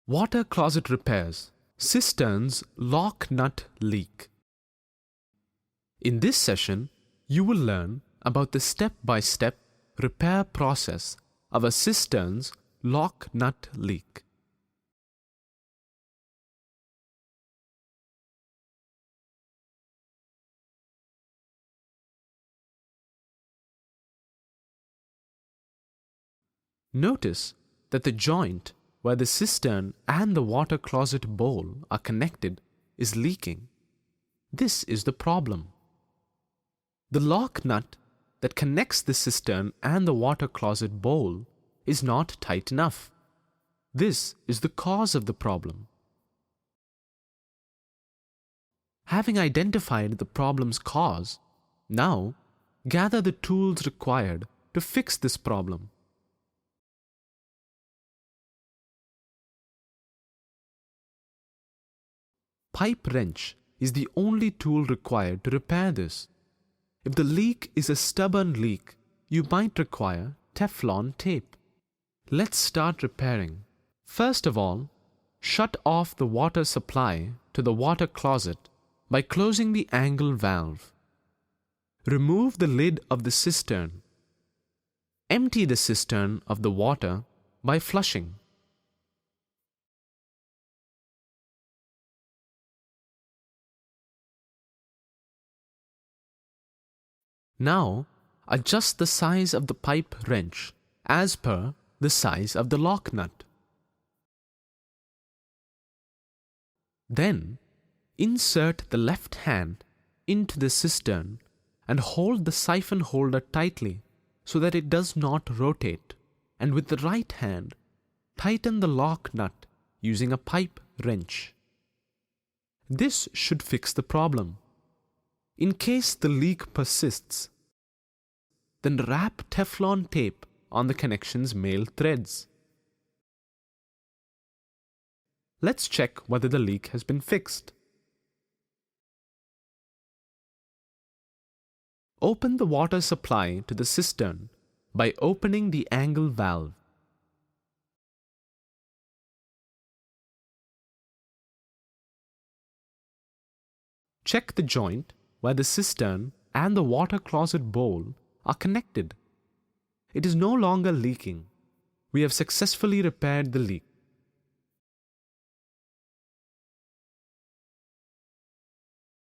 Water closet repairs. Cistern's lock nut leak. In this session, you will learn about the step-by-step repair process of a cistern's lock nut leak. Notice that the joint where the cistern and the water closet bowl are connected is leaking. This is the problem. The lock nut that connects the cistern and the water closet bowl is not tight enough. This is the cause of the problem. Having identified the problem's cause, now gather the tools required to fix this problem. Pipe wrench is the only tool required to repair this. If the leak is a stubborn leak, you might require Teflon tape. Let's start repairing. First of all, shut off the water supply to the water closet by closing the angle valve. Remove the lid of the cistern. Empty the cistern of the water by flushing. Now, adjust the size of the pipe wrench as per the size of the lock nut. Then, insert the left hand into the cistern and hold the siphon holder tightly so that it does not rotate, and with the right hand, tighten the lock nut using a pipe wrench. This should fix the problem. In case the leak persists, then wrap Teflon tape on the connection's male threads. Let's check whether the leak has been fixed. Open the water supply to the cistern by opening the angle valve. Check the joint where the cistern and the water closet bowl are connected. It is no longer leaking. We have successfully repaired the leak.